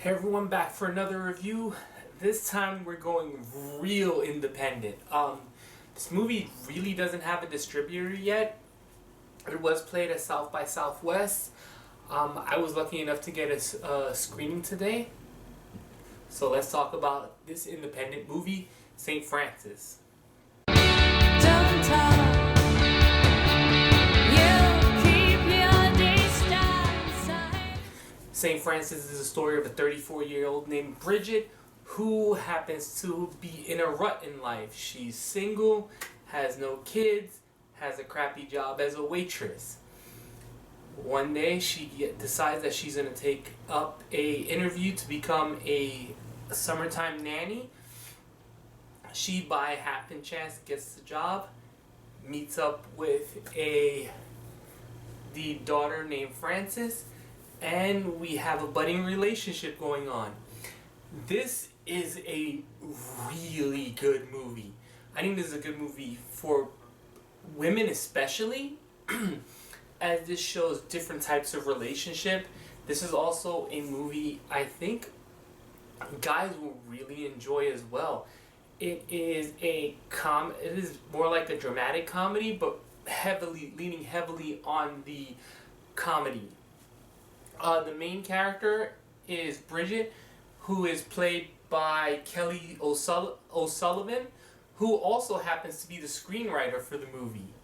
Hey everyone, back for another review. This time we're going real independent. This movie really doesn't have a distributor yet. It was played at South by Southwest. I was lucky enough to get a screening today. So let's talk about this independent movie, St. Francis. Don't talk. St. Francis is a story of a 34-year-old named Bridget who happens to be in a rut in life. She's single, has no kids, has a crappy job as a waitress. One day she decides that she's going to take up a interview to become a summertime nanny. She, by happen chance, gets the job, meets up with the daughter named Frances, and we have a budding relationship going on. This is a really good movie. I think this is a good movie for women especially, as this shows different types of relationship. This is also a movie I think guys will really enjoy as well. It is it is more like a dramatic comedy, but leaning heavily on the comedy. The main character is Bridget, who is played by Kelly O'Sullivan, who also happens to be the screenwriter for the movie.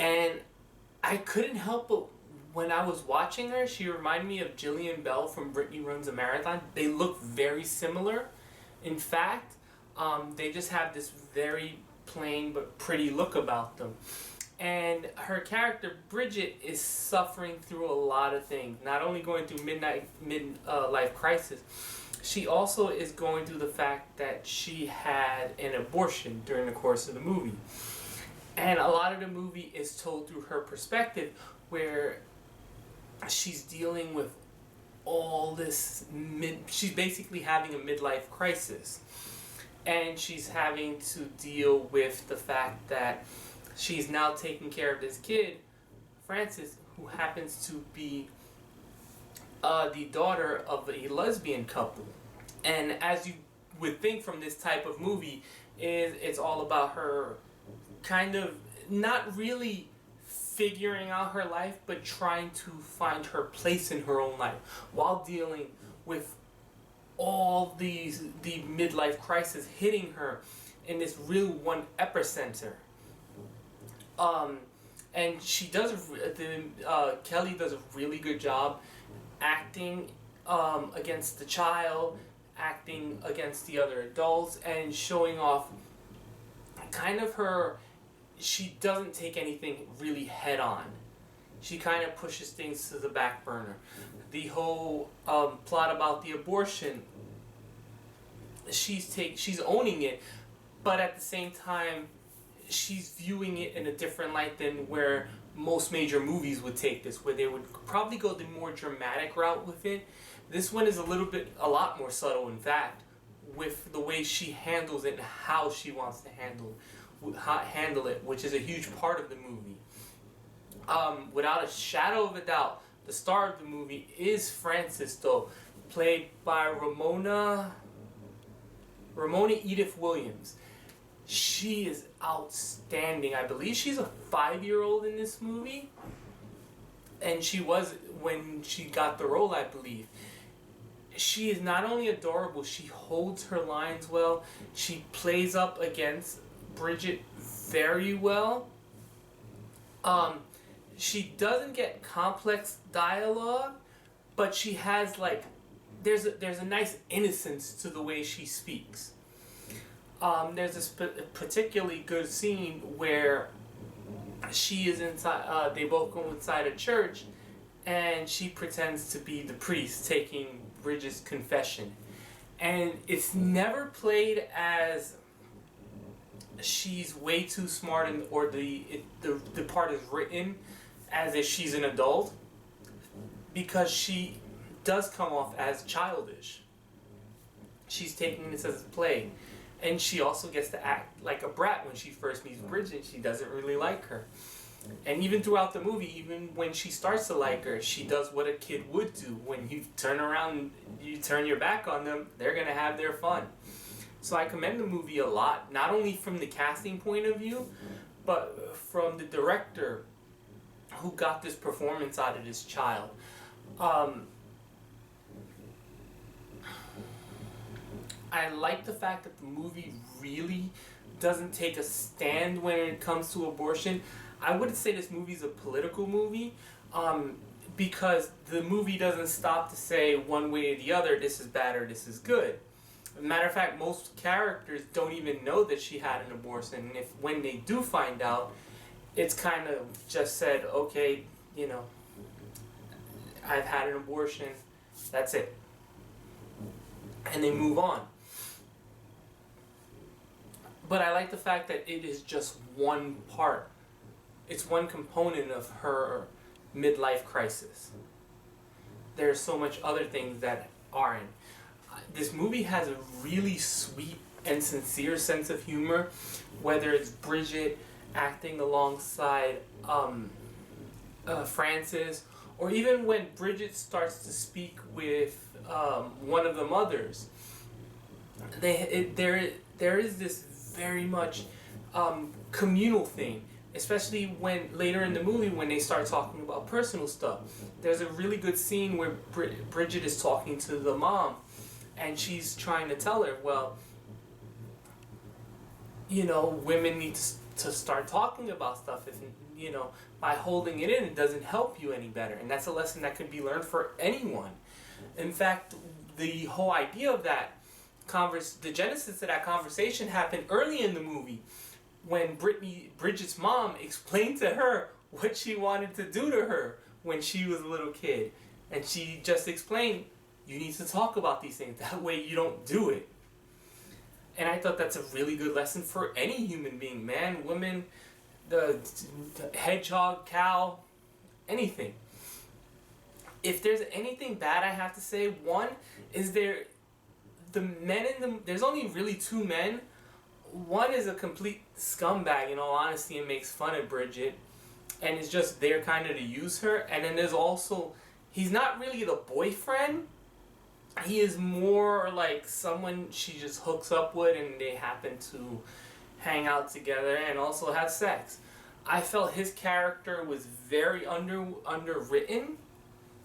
And I couldn't help but, when I was watching her, she reminded me of Jillian Bell from Brittany Runs a Marathon. They look very similar. In fact, they just have this very plain but pretty look about them. And her character, Bridget, is suffering through a lot of things. Not only going through midlife crisis, she also is going through the fact that she had an abortion during the course of the movie. And a lot of the movie is told through her perspective, where she's dealing with all this she's basically having a midlife crisis. And she's having to deal with the fact that she's now taking care of this kid, Frances, who happens to be the daughter of a lesbian couple. And as you would think from this type of movie, it's all about her kind of not really figuring out her life, but trying to find her place in her own life while dealing with all the midlife crisis hitting her in this real one epicenter. And she does Kelly does a really good job acting against the child, acting against the other adults, and showing off kind of her. She doesn't take anything really head on. She kind of pushes things to the back burner. The whole plot about the abortion, she's owning it, but at the same time, she's viewing it in a different light than where most major movies would take this, where they would probably go the more dramatic route with it. This one is a lot more subtle, in fact, with the way she handles it and how she wants to handle it, which is a huge part of the movie. Without a shadow of a doubt, the star of the movie is Frances, though, played by Ramona Edith Williams. She is outstanding. I believe she's a 5-year-old in this movie. And she was when she got the role, I believe. She is not only adorable, she holds her lines well. She plays up against Bridget very well. She doesn't get complex dialogue, but she has there's a nice innocence to the way she speaks. There's this particularly good scene where she is inside. They both go inside a church, and she pretends to be the priest taking Bridget's confession, and it's never played as she's way too smart, or the part is written as if she's an adult, because she does come off as childish. She's taking this as a play. And she also gets to act like a brat when she first meets Bridget. She doesn't really like her. And even throughout the movie, even when she starts to like her, she does what a kid would do. When you turn around, you turn your back on them, they're going to have their fun. So I commend the movie a lot, not only from the casting point of view, but from the director who got this performance out of this child. I like the fact that the movie really doesn't take a stand when it comes to abortion. I wouldn't say this movie's a political movie, because the movie doesn't stop to say one way or the other, this is bad or this is good. As a matter of fact, most characters don't even know that she had an abortion, and if when they do find out, it's kind of just said, okay, you know, I've had an abortion, that's it. And they move on. But I like the fact that it is just one part. It's one component of her midlife crisis. There's so much other things that aren't. This movie has a really sweet and sincere sense of humor, whether it's Bridget acting alongside Frances, or even when Bridget starts to speak with one of the mothers. There is this very much communal thing, especially when later in the movie when they start talking about personal stuff. There's a really good scene where Bridget is talking to the mom, and she's trying to tell her, well, you know, women need to start talking about stuff. If, you know, by holding it in, it doesn't help you any better. And that's a lesson that could be learned for anyone. In fact, the whole idea of that the genesis of that conversation happened early in the movie when Bridget's mom explained to her what she wanted to do to her when she was a little kid. And she just explained, you need to talk about these things, that way you don't do it. And I thought that's a really good lesson for any human being, man, woman, the hedgehog, cow, anything. If there's anything bad I have to say, one is there's only really two men. One is a complete scumbag, in all honesty, and makes fun of Bridget, and is just there kind of to use her. And then there's also, he's not really the boyfriend. He is more like someone she just hooks up with, and they happen to hang out together and also have sex. I felt his character was very underwritten.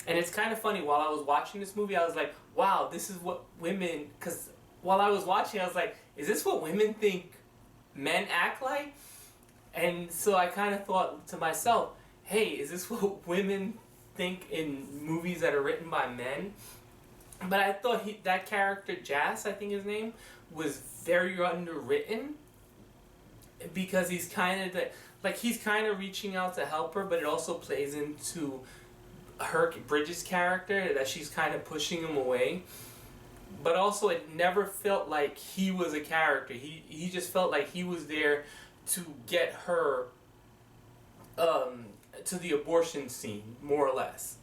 And it's kind of funny, while I was watching this movie, I was like, wow, this is what women, because while I was watching, I was like, is this what women think men act like? And so I kind of thought to myself, hey, is this what women think in movies that are written by men? But I thought that character, Jas, I think his name, was very underwritten, because he's kind of he's kind of reaching out to help her, but it also plays into Bridget's character, that she's kind of pushing him away. But also, it never felt like he was a character. He just felt like he was there to get her to the abortion scene, more or less.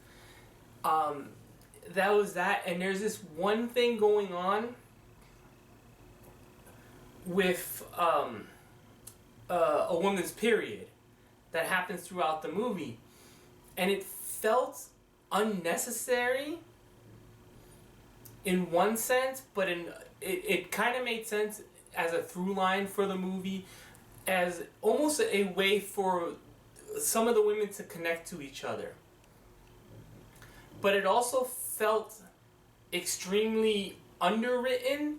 That was that. And there's this one thing going on with a woman's period that happens throughout the movie, and it felt unnecessary in one sense, but it kind of made sense as a through line for the movie, as almost a way for some of the women to connect to each other. But it also felt extremely underwritten,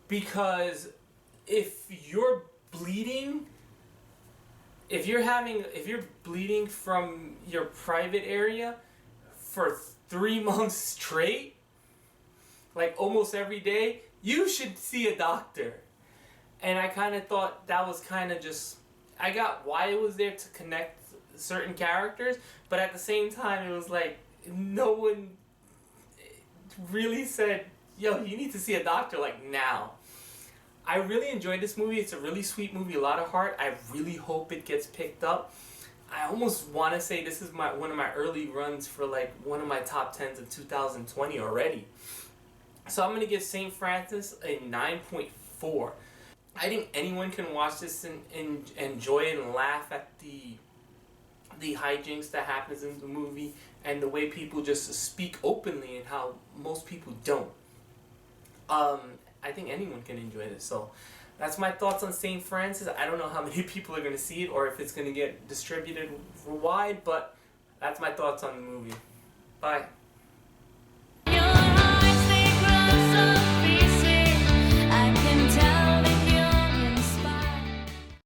because if you're bleeding, if you're bleeding from your private area for 3 months straight, like almost every day, you should see a doctor. And I kind of thought that was kind of just, I got why it was there to connect certain characters, but at the same time it was like no one really said, yo, you need to see a doctor like now. I really enjoyed this movie. It's a really sweet movie, a lot of heart. I really hope it gets picked up. I almost want to say this is one of my early runs for like one of my top 10s of 2020 already. So I'm going to give St. Francis a 9.4. I think anyone can watch this and enjoy it and laugh at the the hijinks that happens in the movie and the way people just speak openly and how most people don't. I think anyone can enjoy this. So that's my thoughts on St. Francis. I don't know how many people are going to see it or if it's going to get distributed wide, but that's my thoughts on the movie. Bye.